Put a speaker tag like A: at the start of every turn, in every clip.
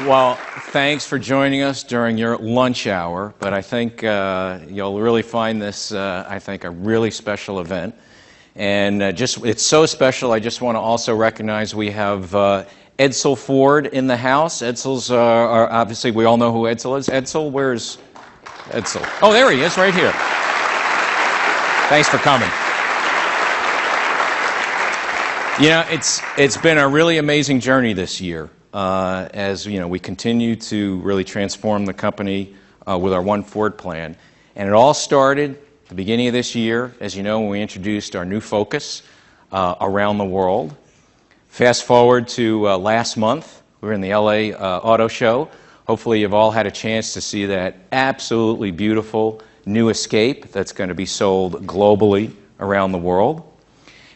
A: Well, thanks for joining us during your lunch hour, but I think you'll really find this, I think, a really special event. And it's so special, I just want to also recognize we have Edsel Ford in the house. Edsel's are obviously, we all know who Edsel is. Edsel, where's Edsel? Oh, there he is, right here. Thanks for coming. You know, it's been a really amazing journey this year. As you know, we continue to really transform the company with our One Ford plan. And it all started at the beginning of this year, as you know, when we introduced our new focus around the world. Fast forward to last month, we were in the LA Auto Show. Hopefully you've all had a chance to see that absolutely beautiful new Escape that's going to be sold globally around the world.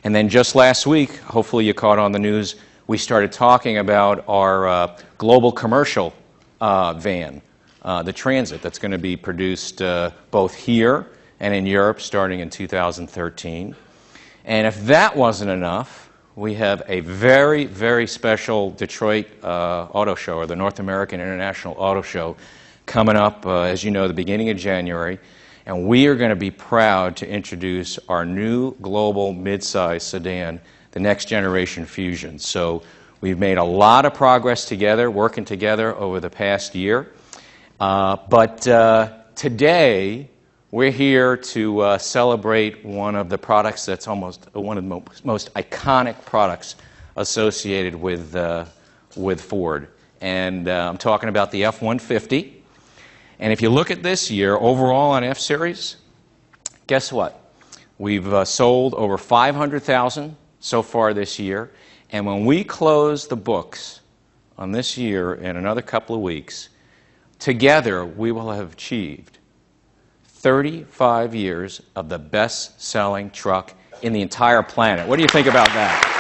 A: And then just last week, hopefully you caught on the news, we started talking about our global commercial van, the Transit, that's going to be produced both here and in Europe starting in 2013. And if that wasn't enough, we have a very, very special Detroit Auto Show, or the North American International Auto Show, coming up, as you know, the beginning of January. And we are going to be proud to introduce our new global midsize sedan, the next generation Fusion. So we've made a lot of progress together, working together over the past year. But today, we're here to celebrate one of the products that's almost one of the most iconic products associated with Ford. And I'm talking about the F-150. And if you look at this year, overall on F-Series, guess what? We've sold over 500,000 so far this year, and when we close the books on this year in another couple of weeks, together we will have achieved 35 years of the best-selling truck in the entire planet. What do you think about that?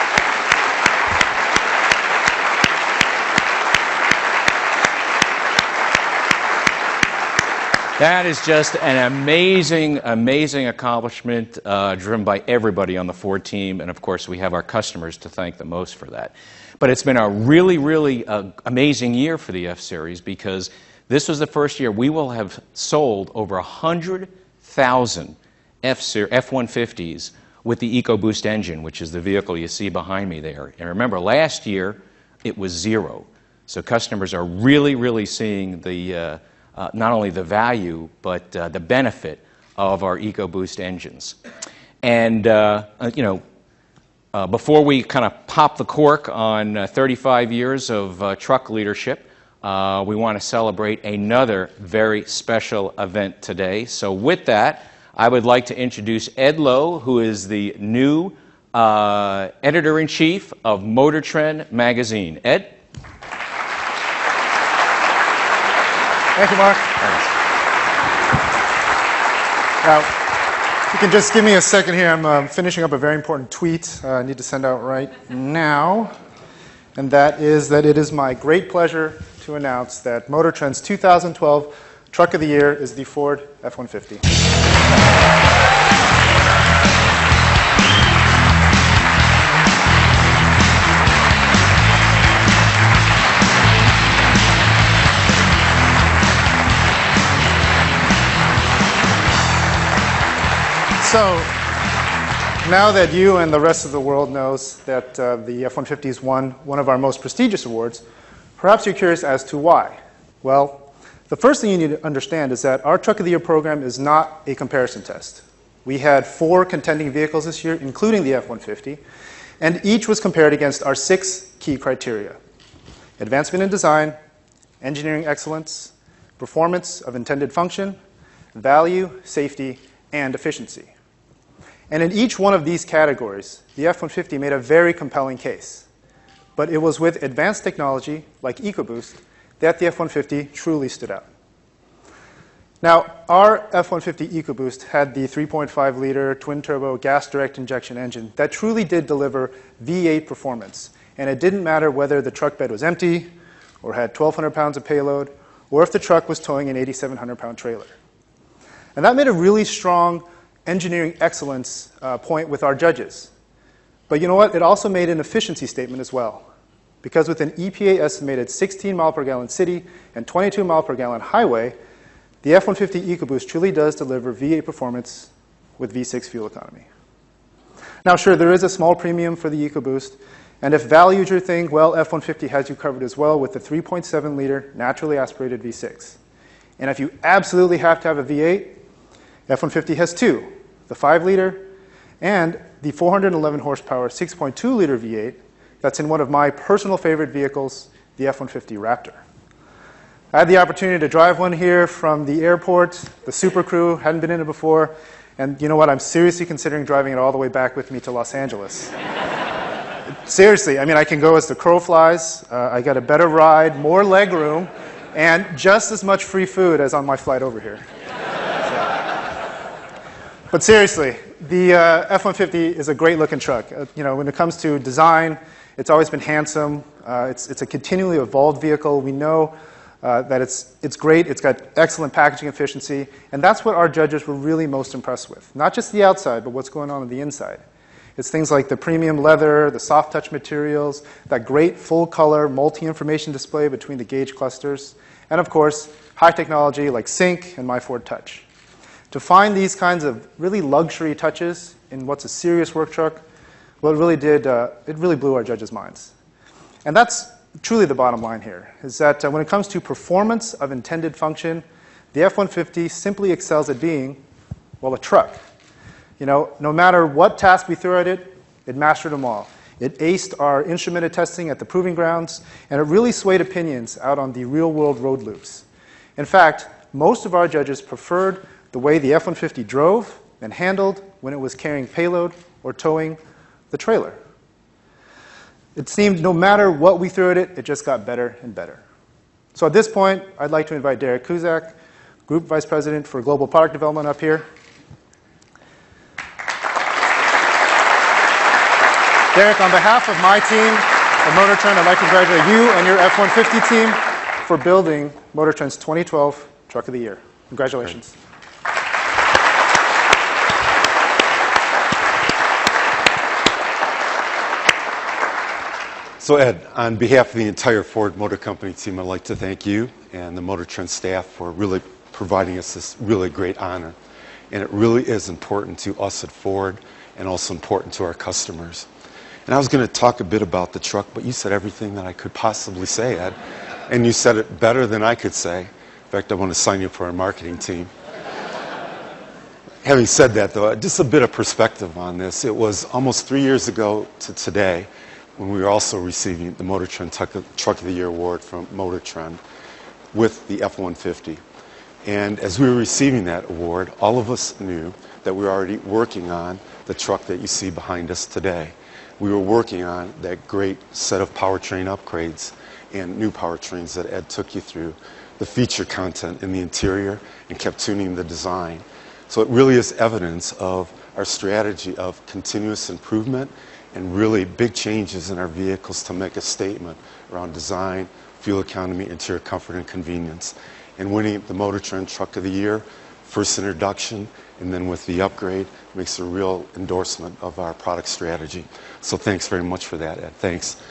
A: That is just an amazing, amazing accomplishment driven by everybody on the Ford team, and of course we have our customers to thank the most for that. But it's been a really, really amazing year for the F-Series because this was the first year we will have sold over 100,000 F-150s with the EcoBoost engine, which is the vehicle you see behind me there. And remember, last year it was 0. So customers are really, really seeing the not only the value, but the benefit of our EcoBoost engines. And, before we kind of pop the cork on 35 years of truck leadership, we want to celebrate another very special event today. So with that, I would like to introduce Ed Lowe, who is the new editor-in-chief of MotorTrend magazine. Ed?
B: Thank you, Mark.
A: Thanks.
B: Now, if you can just give me a second here. I'm finishing up a very important tweet I need to send out right now. And that is that it is my great pleasure to announce that MotorTrend's 2012 Truck of the Year is the Ford F-150. So, now that you and the rest of the world knows that the F-150's won one of our most prestigious awards, perhaps you're curious as to why. Well, the first thing you need to understand is that our Truck of the Year program is not a comparison test. We had 4 contending vehicles this year, including the F-150, and each was compared against our 6 key criteria: advancement in design, engineering excellence, performance of intended function, value, safety, and efficiency. And in each one of these categories, the F-150 made a very compelling case. But it was with advanced technology, like EcoBoost, that the F-150 truly stood out. Now, our F-150 EcoBoost had the 3.5-liter twin-turbo gas direct injection engine that truly did deliver V8 performance. And it didn't matter whether the truck bed was empty, or had 1,200 pounds of payload, or if the truck was towing an 8,700-pound trailer. And that made a really strong engineering excellence point with our judges. But you know what? It also made an efficiency statement as well. because with an EPA estimated 16 mile per gallon city and 22 mile per gallon highway, the F-150 EcoBoost truly does deliver V8 performance with V6 fuel economy. Now, sure, there is a small premium for the EcoBoost, and if value is your thing, well, F-150 has you covered as well with the 3.7-liter naturally aspirated V6. And if you absolutely have to have a V8, F-150 has two, the 5-liter and the 411 horsepower 6.2-liter V8 that's in one of my personal favorite vehicles, the F-150 Raptor. I had the opportunity to drive one here from the airport, the Super Crew, hadn't been in it before, and you know what, I'm seriously considering driving it all the way back with me to Los Angeles. Seriously, I mean, I can go as the crow flies, I got a better ride, more leg room, and just as much free food as on my flight over here. But seriously, the F-150 is a great-looking truck. You know, when it comes to design, it's always been handsome. It's a continually evolved vehicle. We know that it's great. It's got excellent packaging efficiency, and that's what our judges were really most impressed with. Not just the outside, but what's going on the inside. It's things like the premium leather, the soft touch materials, that great full-color multi-information display between the gauge clusters, and of course, high technology like Sync and My Ford Touch. To find these kinds of really luxury touches in what's a serious work truck, well, it really blew our judges' minds. And that's truly the bottom line here, is that when it comes to performance of intended function, the F-150 simply excels at being, well, a truck. You know, no matter what task we threw at it, it mastered them all. It aced our instrumented testing at the proving grounds, and it really swayed opinions out on the real-world road loops. In fact, most of our judges preferred the way the F-150 drove and handled when it was carrying payload or towing the trailer. It seemed no matter what we threw at it, it just got better and better. So at this point, I'd like to invite Derek Kuzak, Group Vice President for Global Product Development, up here. Derek, on behalf of my team at MotorTrend, I'd like to congratulate you and your F-150 team for building MotorTrend's 2012 Truck of the Year. Congratulations.
C: Great. So Ed, on behalf of the entire Ford Motor Company team, I'd like to thank you and the MotorTrend staff for really providing us this really great honor. And it really is important to us at Ford and also important to our customers. And I was going to talk a bit about the truck, but you said everything that I could possibly say, Ed. And you said it better than I could say. In fact, I want to sign you up for our marketing team. Having said that, though, just a bit of perspective on this. It was almost 3 years ago to today when we were also receiving the MotorTrend Truck of the Year award from MotorTrend with the F-150. And as we were receiving that award, all of us knew that we were already working on the truck that you see behind us today. We were working on that great set of powertrain upgrades and new powertrains that Ed took you through, the feature content in the interior, and kept tuning the design. So it really is evidence of our strategy of continuous improvement and really big changes in our vehicles to make a statement around design, fuel economy, interior comfort, and convenience. And winning the MotorTrend Truck of the Year, first introduction, and then with the upgrade, makes a real endorsement of our product strategy. So thanks very much for that, Ed. Thanks.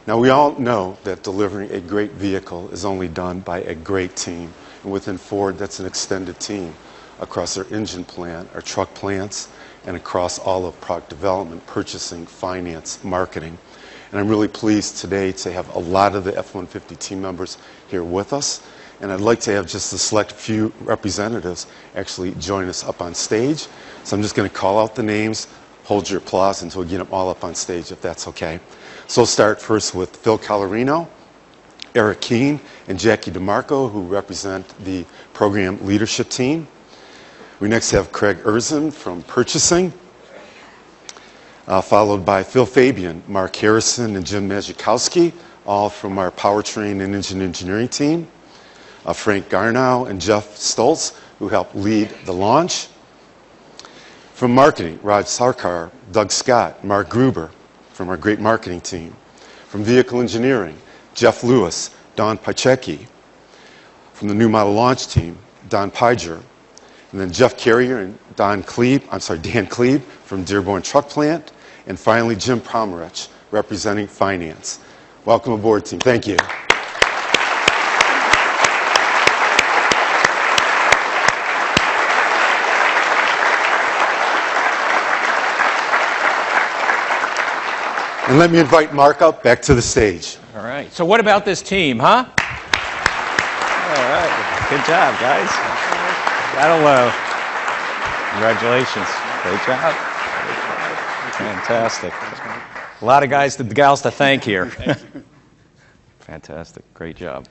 C: Now, we all know that delivering a great vehicle is only done by a great team. And within Ford, that's an extended team across our engine plant, our truck plants, and across all of product development, purchasing, finance, marketing. And I'm really pleased today to have a lot of the F-150 team members here with us. And I'd like to have just a select few representatives actually join us up on stage. So I'm just going to call out the names, hold your applause until we get them all up on stage, if that's okay. So we'll start first with Phil Calorino, Eric Keene, and Jackie DeMarco, who represent the program leadership team. We next have Craig Erzin from purchasing, followed by Phil Fabian, Mark Harrison, and Jim Mazikowski, all from our powertrain and engine engineering team. Frank Garnow and Jeff Stoltz, who helped lead the launch. From marketing, Raj Sarkar, Doug Scott, Mark Gruber from our great marketing team. From vehicle engineering, Jeff Lewis, Don Pachecki. From the new model launch team, Don Piger. And then Jeff Carrier and Dan Klebe from Dearborn Truck Plant. And finally, Jim Pomerich, representing finance. Welcome aboard, team. Thank you. And let me invite Mark up back to the stage.
A: All right. So what about this team, huh? All right. Good job, guys. That'll, congratulations. Great job. Fantastic. A lot of guys, the gals to thank here. Fantastic. Great job.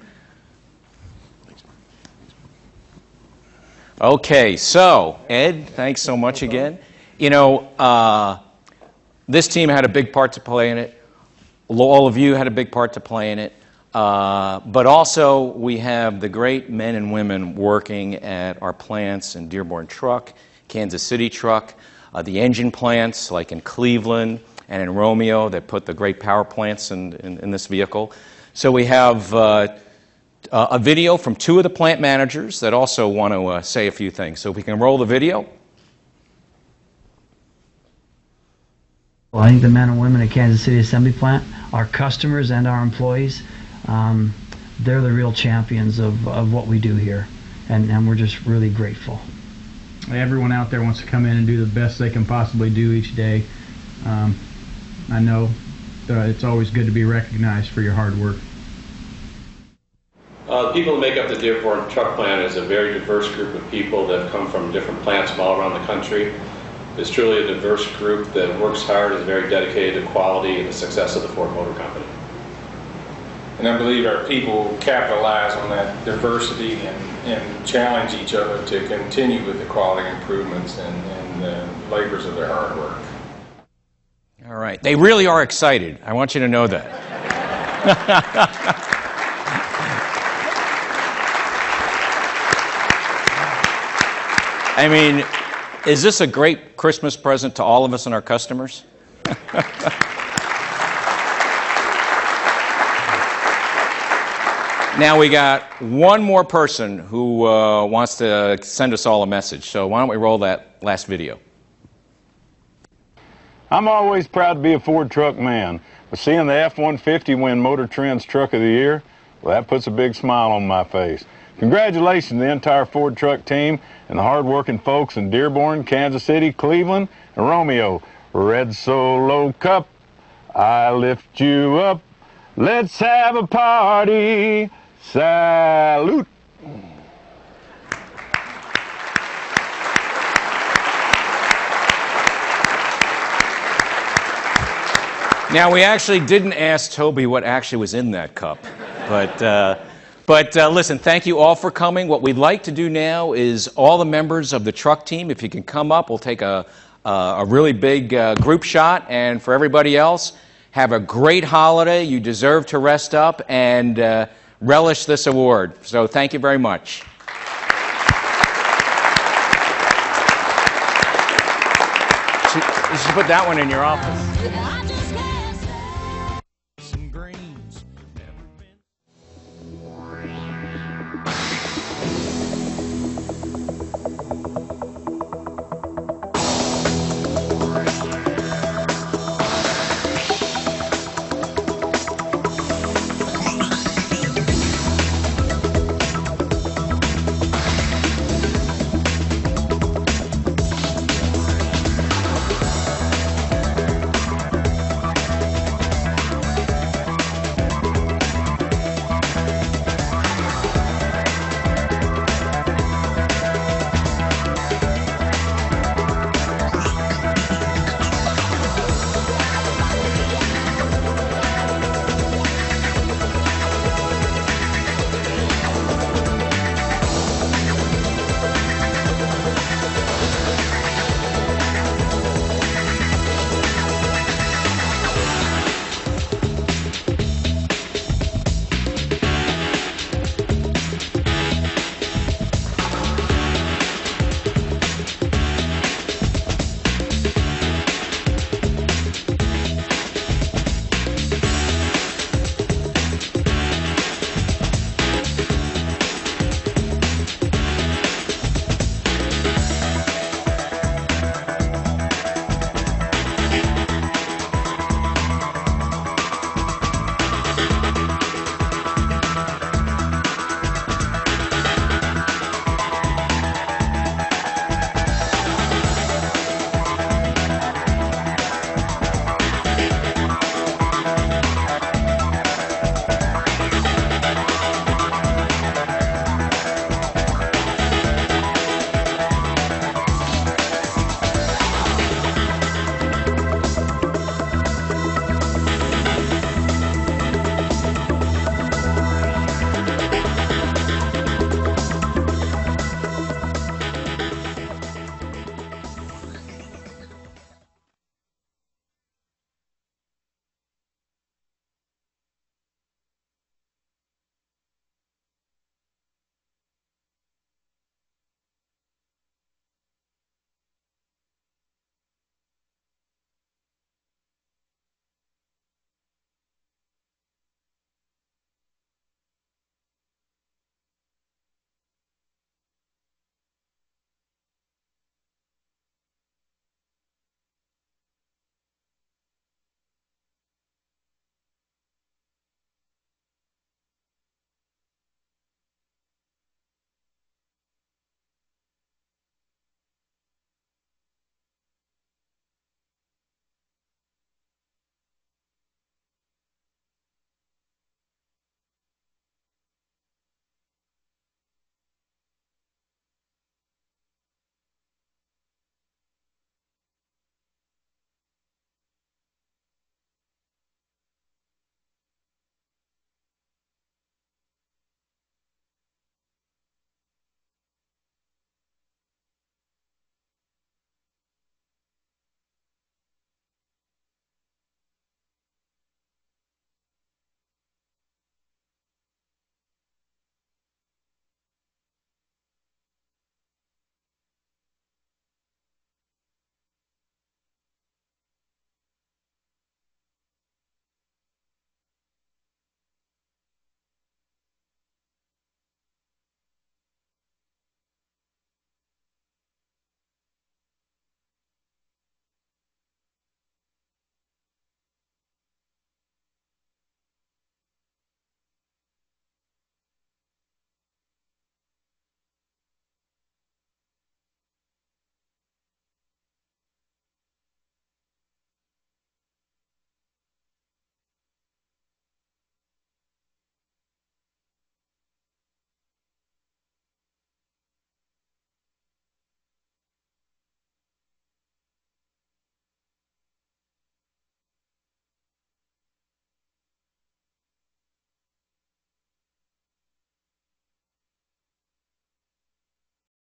A: Okay, so Ed, thanks so much again. You know, this team had a big part to play in it. All of you had a big part to play in it. But also, we have the great men and women working at our plants in Dearborn Truck, Kansas City Truck, the engine plants like in Cleveland and in Romeo that put the great power plants in this vehicle. So we have a video from two of the plant managers that also want to say a few things. So if we can roll the video.
D: Well, I think the men and women at Kansas City Assembly Plant, our customers and our employees, they're the real champions of what we do here, and we're just really grateful.
E: Everyone out there wants to come in and do the best they can possibly do each day. I know it's always good to be recognized for your hard work.
F: The people that make up the Dearborn Truck Plant is a very diverse group of people that have come from different plants from all around the country. It's truly a diverse group that works hard, is very dedicated to quality and the success of the Ford Motor Company.
G: And I believe our people capitalize on that diversity and challenge each other to continue with the quality improvements and the labors of their hard work.
A: All right. They really are excited. I want you to know that. I mean, is this a great Christmas present to all of us and our customers? Now we got one more person who wants to send us all a message. So why don't we roll that last video?
H: I'm always proud to be a Ford truck man, but seeing the F-150 win MotorTrend's Truck of the Year, well, that puts a big smile on my face. Congratulations to the entire Ford truck team and the hard-working folks in Dearborn, Kansas City, Cleveland, and Romeo. Red Solo Cup, I lift you up. Let's have a party. Salute.
A: Now, we actually didn't ask Toby what actually was in that cup, but listen, thank you all for coming. What we'd like to do now is all the members of the truck team, if you can come up, we'll take a really big group shot, and for everybody else, have a great holiday. You deserve to rest up and relish this award. So thank you very much. You should put that one in your office.